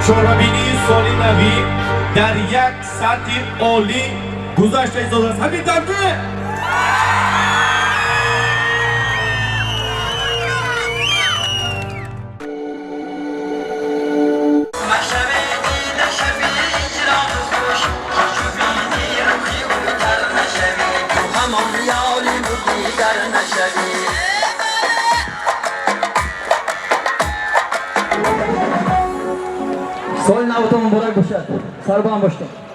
چهارمین سال نوی در یک سطح عالی گذشته ایستاده است. همین ترتیب سال نوتون مبارک باشد. سربلند باشید.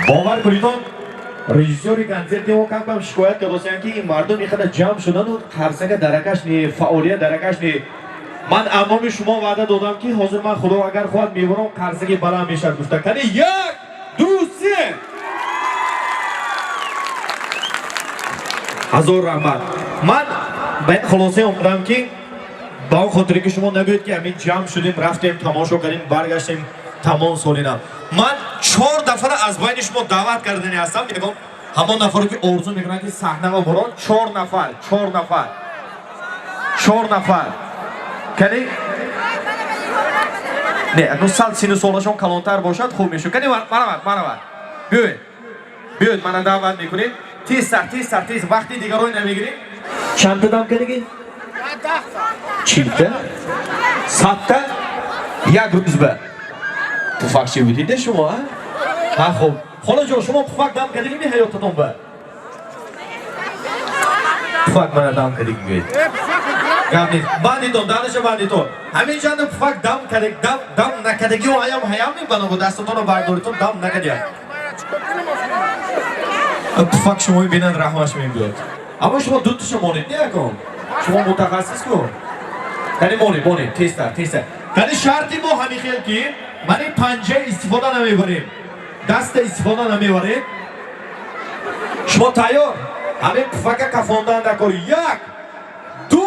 باور کنید رژیسور کنسرت ما کم شکایت کرده که این مردم میخواد جمع شدن و قرصک درکش نی فعالیت درکش نی. من امام شما وعده دادم که حاضر من خدا اگر خواهد میبرم قرصک بالا میشه گفته کنی. یک دو سه هزار رحمت. من به خلاصه اومدم که با اون خاطری که شما نگوید که همین جمع شدیم رفتیم تماشا کردیم برگشتیم تمام سالینا. من 4 دفعه از بین شما دعوت کردنی هستم. میگم همون نفری که آرزو میکنن که صحنه و بران 4 نفر کنی نه اگه سال سینو سالشون کلانتر باشد خوب میشه. کنی برابر بیاید من دعوت میکنید. تیز وقتی دیگه روی نمیگیرید. چند تا دام کردی؟ 10 تا 100 تا یک روز به پفک چی بودید شما ها خوب خاله جان شما پفک دام کردی می حیاتتون به پفک من دام کردی گوید گم نیست باندیتون دانش باندیتون همین چند پفک دام کردی دام نکردگی و هیام میبنم و دستتون رو برداریتون دام نکردی پفک شما بینن رحمش میبید اما شما دوتش مونید نیا کن شما متخصص کن کنی مونید تیستر کنی شرطی ما همین خیل که من این پنجه استفاده نمیبریم دست استفاده نمیبریم. شما تیار همین پفک کفاندن نکن. 1 2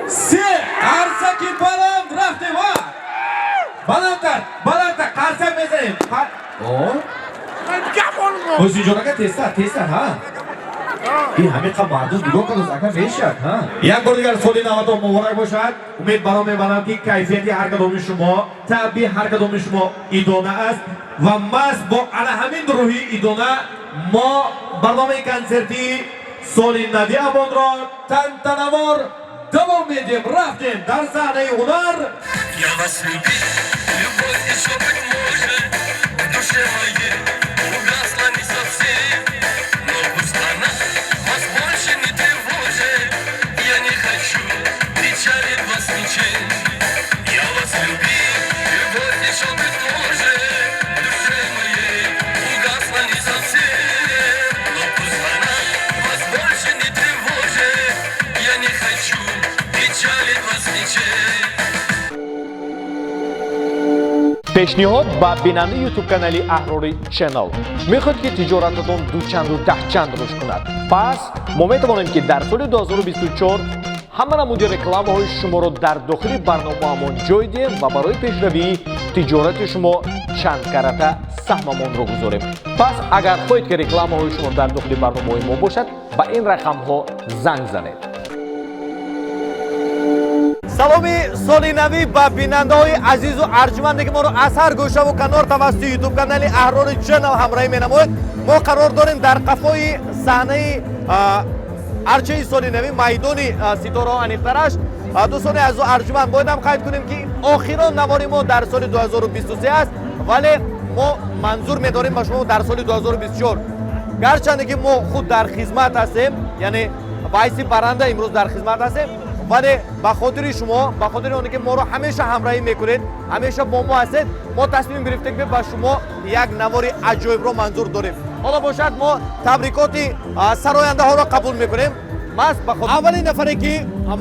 3 قرصکی بلند رفتیم بلندتر قرصک میزنیم حسین جانکه تیستر ها این همین قبل مردم دیگاه کنوز اکر میشد یک بار دیگر سالی نوتون مبارک باشد. امید برام میبرم که کیفیتی هر کدام شما تعبیر هر کدام شما ایدانه است و ماست با همین روحی ایدانه ما برنامه کنسرتی سالی نوی آبان را تنوار دوام میدیم. رفتیم در صحنه هنر. پیشنهاد با بیننده یوتیوب کانالی اهراری چنل میخواد که تجارتتون دوچند و دهچند رشد کند. پس ما میتوانیم که در سال 2024 همه نمودی رکلامه های شما رو در داخل برنامه‌مون جای دهیم و برای پیشروی تجارت شما چند کرته سهممون رو گذاریم. پس اگر خواهید که رکلامه های شما در داخل برنامه ما باشد با این رقم ها زنگ زنید. سلامی سالی نوی با بیننده های عزیز و ارجمندی که ما رو از هر گوشه و کنار توسط یوتیوب کانال اهراری چنل همراهی می‌نمایید. ما قرار داریم در قفای صحنه عرچه سالی نوی میدان ستاره انیق‌ترش. دوستان عزیز و ارجمند باید هم قید کنیم که آخرین نواری ما در سال 2023 است، ولی ما منظور می‌داریم با شما در سال 2024 гарчанде ки мо худ дар хизмат ҳастем, яъне вайси баранда имрӯз дар хизмат ҳастем, вале ба хотири шумо, ба хотири оне ки моро ҳамеша ҳамроҳӣ мекунед, ҳамеша бо мо ҳастед, мо тасмим гирифтем ки ба шумо як навори аҷоибро манзур дорем. ҳоло бошад мо табрикоти сарояндаҳоро қабул мекунем. Мас ба хотир аввалин нафаре ки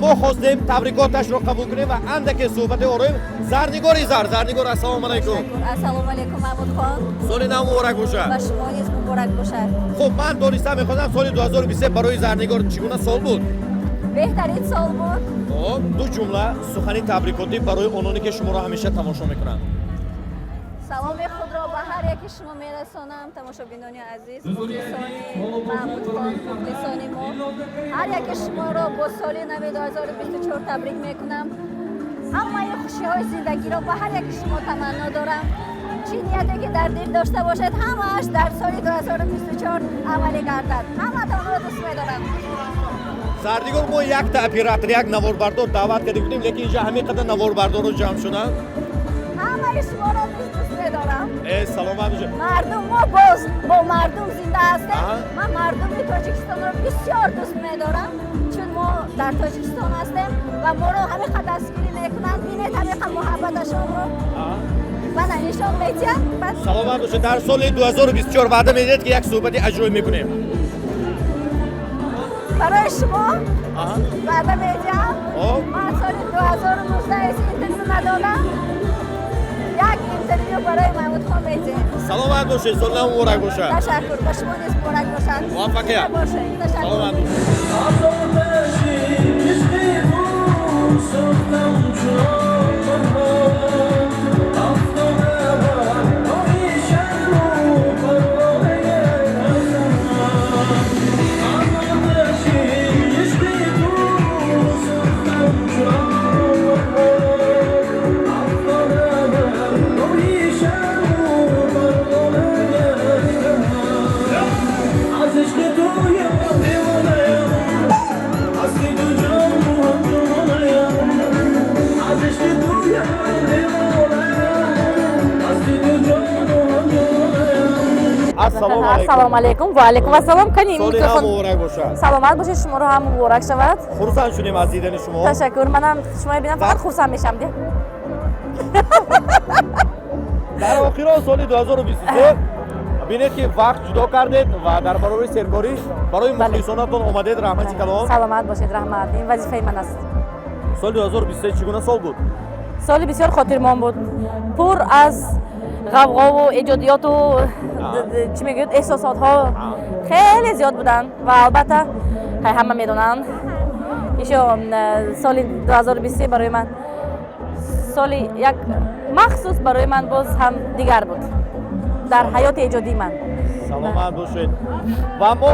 мо хостем табрикоташро қабул кунем ва андаке суҳбате ороем. Зарнигори Зарнигор, ассалому алайкум. Ассалому алайкум Маҳмудхон. Соли нав муборак бошад. Ба шумо низ муборак бошад. Хуб, ман донистан мехостам соли 2023 барои Зарнигор чӣ гуна сол буд? Беҳтарин сол буд. ду ҷумла сухани табрикотӣ барои ононе ки шуморо ҳамеша тамошо мекунанд. саломи худро ба ҳар яки шумо мерасонам, тамошобинони азиз, мухлисони Маҳмудхон, мухлисони мо. ҳар яки шуморо бо соли нави 2024 табрик мекунам. ҳамаи хушиҳои зиндагиро ба ҳар яки шумо таманно дорам. чӣ нияте ки дар дил дошта бошед, ҳамааш дар соли 2024 амалӣ гардад. ҳаматонро дӯст медорам. Зарнигор, мо якта оператор, як наворбардор даъват карда будем, лекин инҷа ҳамин қадар наворбардорро ҷамъ шуданд. ҳамаи шуморо дӯст медорам. Саломат бошед. мардум мо боз бо мардум зинда ҳастем. ман мардуми Тоҷикистонро бисёр дӯст медорам, чун мо дар Тоҷикистон ҳастем ва моро ҳамин қадр дастгирӣ мекунанд. бинед ҳамин қадр муҳаббаташонро мана нишон медиҳам. Саломат бошед. Дар соли 2024 ваъда медиҳед ки як суҳбати аҷоиб мекунем. барои шумо ваъда медиҳам. ман соли 2019 интервю надодам. як интервю барои Маҳмудхон медиҳем. Саломат бошед. Соли нав муборак бошад. ташаккур. ба шумо низ муборак бошад. муваффақият. Саломат бошед. Assalomu alaykum. Va alaykum assalom. Qani Soli nав муборак бошад. Salomat boshish, shumoro ham muborak shavad. Xursand shudem аз дидани шумо. Tashakkur. Men ham shuma bibinam, faqat xursand misham de. дар охирон соли 2023 бинед ки вақт ҷудо кардед ва дар баробари серкорӣ барои мухлисонатон омадед. Раҳмати калом. Salomat boshid, rahmat. In вазифаи мен аст. соли 2023 чӣ гуна сол буд? Соли бисёр хотирмон буд. Пур аз ғавғову эҷодиёту чӣ мегӯяд эҳсосотҳо хеле зиёд буданд ва албатта ҳама медонанд ишо соли 2023 барои ман соли як махсус барои ман боз ҳам дигар буд дар ҳаёти эҷодии ман. Саломат бошед. Ва мо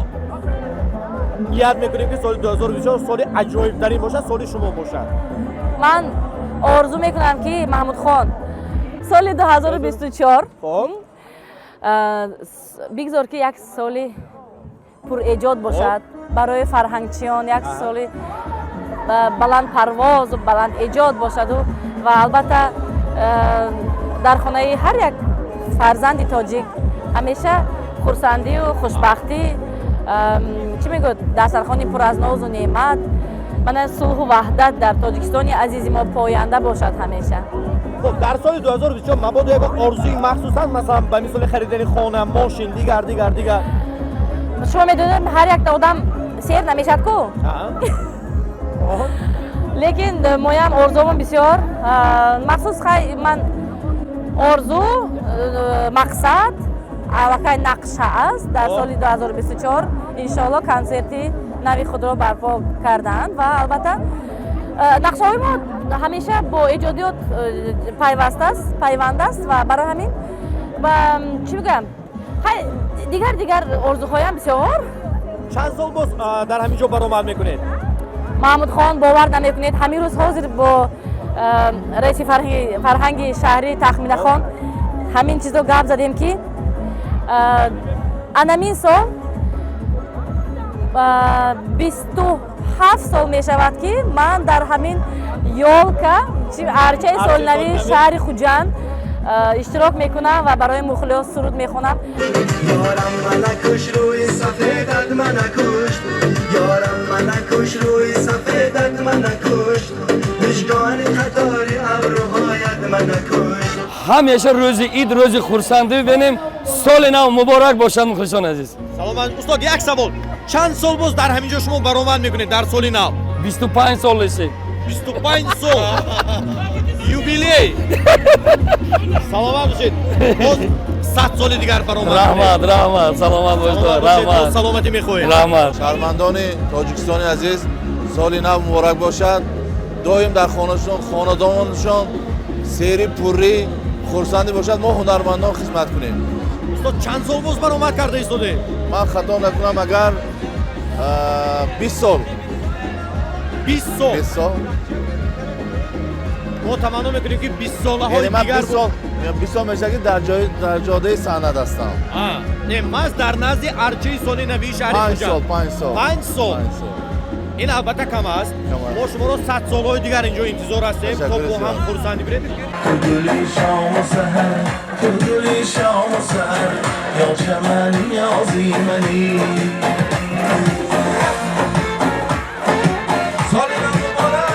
яд мекунем ки соли 2024 соли аҷоибтарин бошад, соли шумо бошад. Ман орзу мекунам ки Маҳмудхон соли 2024 бигзор ки як соли пуреҷод бошад барои фарҳангчиён, як соли баландпарвозу баландэҷод бошаду ва албатта дар хонаи ҳар як фарзанди тоҷик ҳамеша хурсандию хушбахтӣ, чӣ мегӯяд, дастархони пур аз нозу неъмат, мана сулҳу ваҳдат дар Тоҷикистони азизи мо поянда бошад ҳамеша. Хуб, дар соли 2024 мабодо як орзуи махсусан, масалан ба мисоли харидани хона, мошин, дигар. Шумо медонед ҳар якта одам сер намешад ку? лекин моям орзуам бисёр махсус ман орзу мақсад аллакай нақша аст. Дар соли 2024 иншоалло консерти нави худро барпо кардан ва албатта нақшаҳои мо ҳамеша бо эҷодиёт пайванд аст ва барои ҳамин ва чӣ мегӯям дигар орзуҳоям бисёр. Чанд сол боз дар ҳамин ҷо баромад мекунед? Маҳмудхон, бовар намекунед, ҳамин рӯз ҳозир бо раиси фарҳанги шаҳри Тахминахон ҳамин чизро гап задем ки анамин сол 27 сол мешавад ки ман дар ҳамин ёлка арчаи солнави шаҳри Хуҷанд иштирок мекунам ва барои мухлиён суруд мехонам. یارم من کش روی سفیدت من کش یارم من کش روی سفیدت من کش مشکان خطاری ابروهایت من کش ҳамеша рӯзи ид рӯзи хурсандӣ бибинем. соли нав муборак бошад мухлисони азиз. саломат устод, як савол. чанд сол боз дар ҳамин ҷо шумо баромад мекунед дар соли нав? 25 сол лиси. 25 сол. Юбилей. Саломат бошед. Боз 100 соли дигар баромад. Раҳмат, саломат бошед. Раҳмат. Саломатӣ мехоҳем. Раҳмат. шаҳрвандони тоҷикистони азиз, соли нав муборак бошад. доим дар хонашон хонадоншон сери пуррӣ хурсандӣ бошад. мо ҳунармандон хизмат кунем. устод, чанд сол боз баромад карда истоде? ман хато накунам, агар 20 сол. 20 сол. 20 сол. мо таманно мекунем ки 20 солаҳои дигар 20 сол мешавад ки дар ҷодаи санъат ҳастам. не, маз дар назди арчаи соли навии шаҳри 5 Хуҷанд. сол, 5 сол. 5 сол. ин албатта кам аст. мо шуморо 100 солҳои дигар инҷо интизор ҳастем то бо ҳам хурсандӣ бирем. گلی شام و سحر گلی شام و سحر یا چمنی یا زیمنی سالی نو مبارک.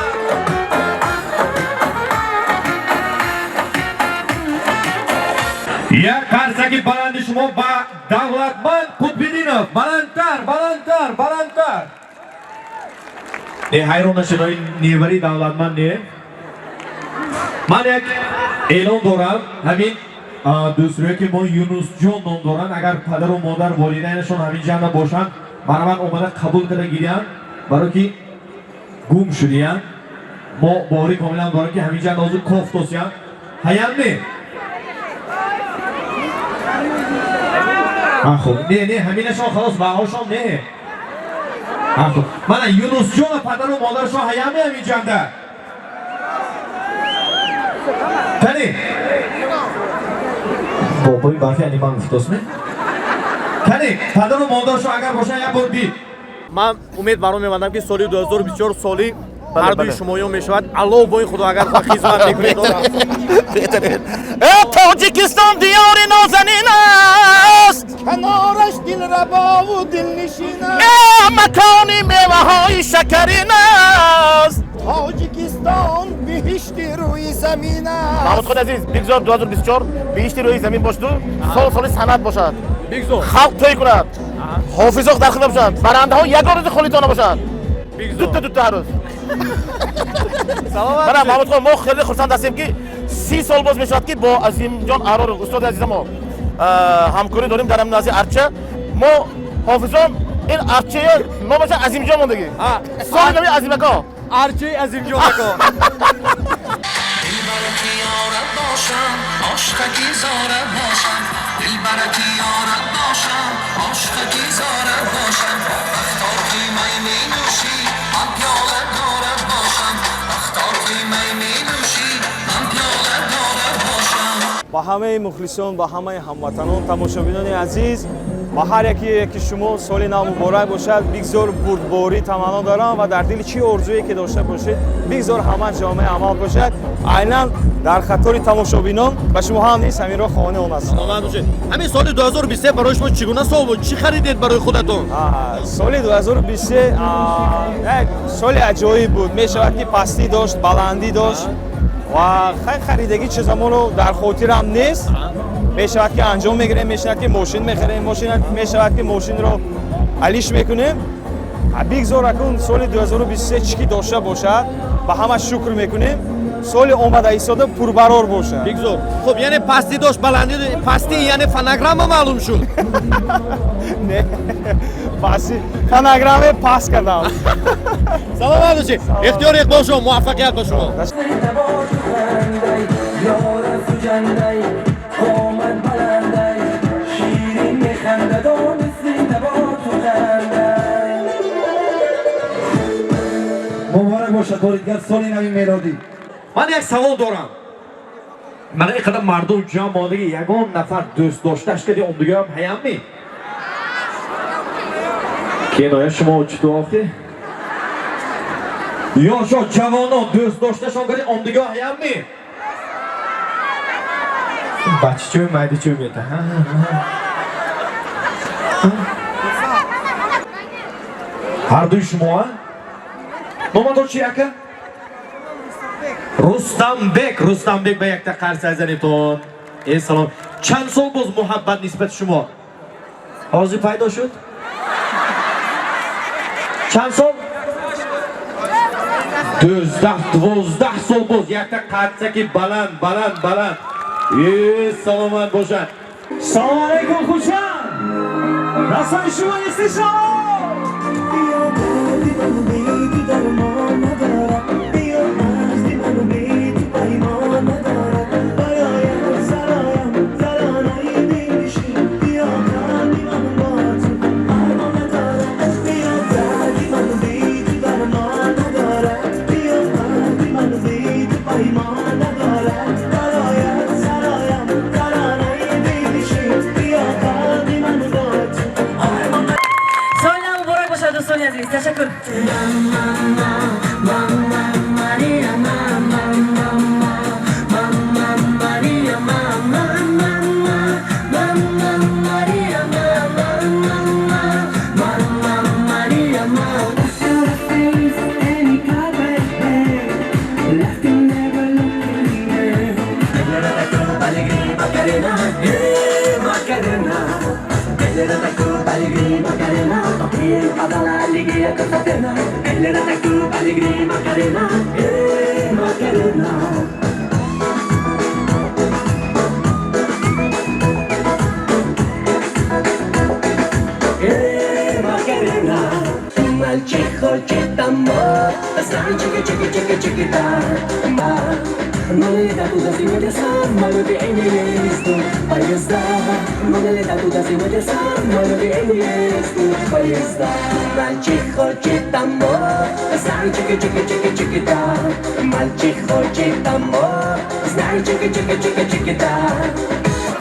یک قرصکی بلندی شما با دولتمند قطب‌الدینov. بلندتر. حیران نشین، این نیوری دولتمند نه. من یک اعلان دارم. همین دوستایی که ما یونس جان نام دارن، اگر پدر و مادر والدینشون همین جمع باشن، من اومده قبول کرده گیرن، برای که گم شدیان. ما باری کاملا داریم که همین جمع نازو کاف توسیان. هیام نه. خب نه همینشون خلاص باهاشون نه. خب من یونس جان پدر و مادرشون هیام نه همین جمع. کنی بابای برفی انیمان گفتاست نه؟ کنی پدر و مادرشو اگر باشن یک بار بید. من امید برام می‌بندم که سالی 2024 سالی هر دوی شمایان میشود. الله با این خدا اگر خدمت میکنید. تاجیکستان دیار نازنین است، کنارش دل ربا و دل نشین است مکانی میوه های شکرین است. تاجیکستان بهشت روی زمین است محمود خود عزیز بگذار 2024 بهشت روی زمین باشد و سال صنعت باشد. بگذار خلق توی کند، حافظا در خدمت باشند، برنده ها یک روز خالیتانه باشند. دوت هر روز. سلامت برای محمود خود ما خیلی خرسند هستیم که 30 سال باز میشود که با عظیم جان احرار استاد عزیز ما همکاری داریم در نازی ارچه. ما حافظان این ارچه نامش عظیم جان موندگی. سال نمی عظیمه کا. ارچه عظیم جان کا. دلبرکی یارت باشم عاشقکی زارت باشم دلبرکی یارت باشم عاشقکی زارت باشم اختار که می نوشی من پیاله دارت باشم اختار که می نوشی من پیاله دارت باشم. با همه مخلصان، با همه هموطنان، تماشابینان عزیز، با هر یکی شما سال نو مبارک باشد. بگذار بردباری تمنا دارم و در دل چی آرزویی که داشته باشید بگذار همه جامعه عمل باشد. عیناً در خاطر تماشابینان و شما هم نیست همین را خانه اون است. سلامت باشید. همین سال 2023 برای شما چگونه سال بود؟ چی خریدید برای خودتون؟ سال 2023 یک سال عجایب بود. میشود که پستی داشت، بلندی داشت و خیلی خریدگی چیزا ما رو در خاطرم نیست. میشود که انجام میگیریم، میشود که ماشین میخریم، میشود که ماشین رو علیش میکنیم. بگذار اکنون سال 2023 چی داشته باشد و همه شکر میکنیم. سال آمده ایستاده پربرار باشه. بگذار. خب یعنی پستی داشت، بلندی پستی یعنی فناگرام معلوم شد. نه پسی فناگرام پاس کردم. سلامت باشید. اختیار اقبال شما، موفقیت با شما. مبارک باشد باریگر سال نوی میلادی. من یک سوال دارم. من اینقدر مردم جمع مانده که یگان نفر دوست داشتهش کردی اون دیگه هم هیام می؟ که نایه شما چطور آختی؟ یا شما جوانان دوست داشتهشان کردی اون دیگه هیام می؟ баччои майдачои мета. Ҳар дуи шумо номадор чи ака? Рустамбек ба якта қарз азанитон. Салом. Чанд сол боз муҳаббат нисбати шумо? Ҳозир пайдо шуд? Чанд сол? 12 сол боз якта қарзаки баланд. Саломат бошад. Салом алейкум Хушан. Расои шумо истишом. Teşekkür.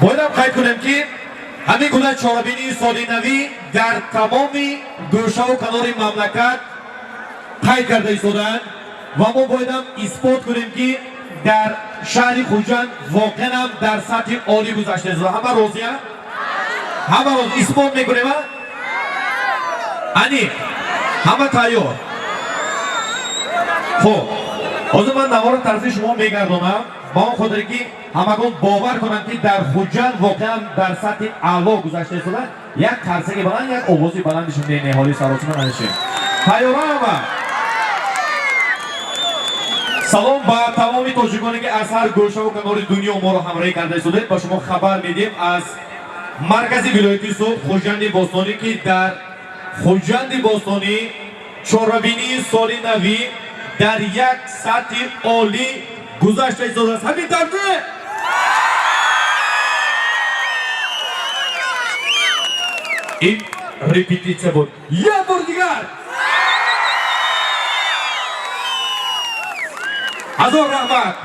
Боядам қайд кунем ки ҳамин гуна чорабинии соли навӣ дар тамоми гӯшаву канори мамлакат қайд карда истоданд ва мо боядам исбот кунем ки дар шаҳри Хуҷанд воқеан дар сатҳи олӣ гузашта истоданд. Ҳама розия? Ҳама роз исбот мекунем? Ани ҳама тайёр? Хуб, ҳозир ман навора тарафи шумо мегардонам ба он хотире ки ҳамагон бовар кунанд ки дар Хуҷанд воқеан дар сатҳи аъло гузашта истоданд. Як қарсаги баланд, як овози баландишон неҳоли саросима надошем. Тайёра ҳама? салом ба тамоми тоҷиконе ки аз ҳар гӯшаву канори дунё моро ҳамроҳӣ карда истодед. Ба шумо хабар медиҳем аз маркази вилояти Суғд Хуҷанди Бостонӣ ки дар Хуҷанди Бостонӣ чорабинии соли навӣ дар як сатҳи олӣ гузашта истодааст. Ҳамин тавҷеҳ! ин репетитсия буд. Як бор дигар!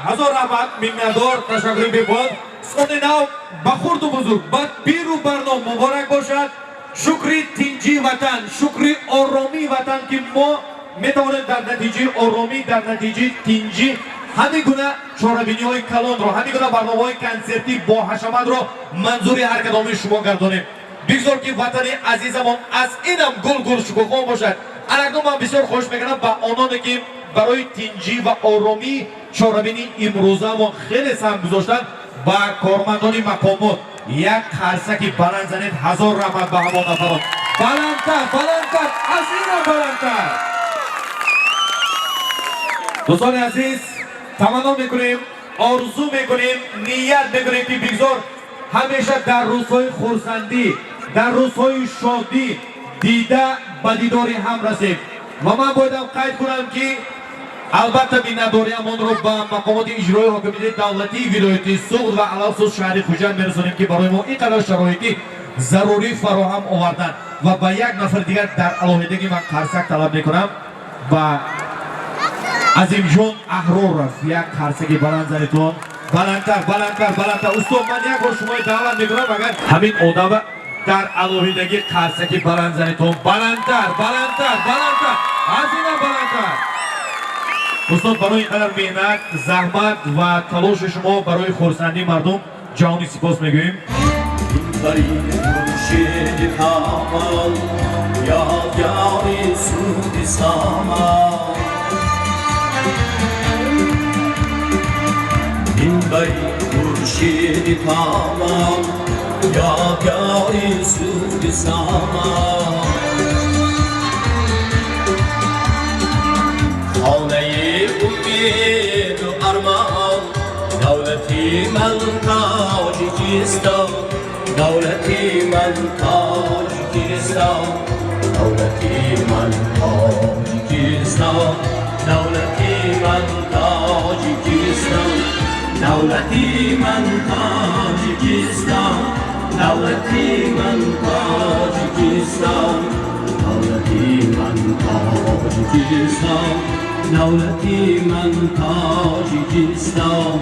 ҳазор раҳмат, миннатдор, ташаккури бепояд. Соли нав ба хурду бузург, ба пиру барном муборак бошад. Шукри тинҷи ватан, шукри оромии ватан ки мо метавонем дар натиҷаи оромӣ, дар натиҷаи тинҷӣ ҳамин гуна чорабиниҳои калонро, ҳамин гуна барномаҳои консертӣ боҳашаматро манзури ҳар кадоми шумо гардонем. бигзор ки ватани азизамон аз инам гул шукухон бошад. Анакнун ман бисёр хоҳиш мекунам ба ононе ки барои тинҷӣ ва оромии чорабини имрӯзаамон хеле сам гузоштанд, ба кормандони мақомот як қарсаки баланд занед. ҳазор раҳмат ба ҳамон нафарон. Баландтар, аз инам баландтар. дӯстони азиз, таманно мекунем, орзу мекунем, ният мекунем ки бигзор ҳамеша дар рӯзҳои хурсандӣ, дар рӯзҳои шодӣ дида ба дидори ҳам расем. ва ман боядам қайд кунам ки албатта миннатдориамонро ба мақомоти иҷрои ҳокимияти давлатии вилояти Суғд ва алахсус шаҳри Хуҷанд мерасонем ки барои мо ин қадар шароити зарурӣ фароҳам оварданд. ва ба як нафар дигар дар алоҳидагӣ ман қарсак талаб мекунам. ба азимҷон Аҳрор аст, як қарсаги баланд занитон. Баландтар. Устод, ман як бор шумои даъват мекунам, агар ҳамин одама дар алоҳидагӣ қарсаки баланд занитон. Баландтар. Аз ина баландтар. Устод, барои ин қадар меҳнат, заҳмат ва талоши шумо барои хурсандии мардум جانی سپاس میگوییم. فرید مرشد کامل یادگار سود سامان این فرید مرشد کامل یادگار سود سامان خانه امید و ارمان دولتی من تاجیکستان دولتی من تاجیکستان دولتی من تاجیکستان دولتی من تاجیکستان دولتی من تاجیکستان دولتی من تاجیکستان دولتی من تاجیکستان دولتی من تاجیکستان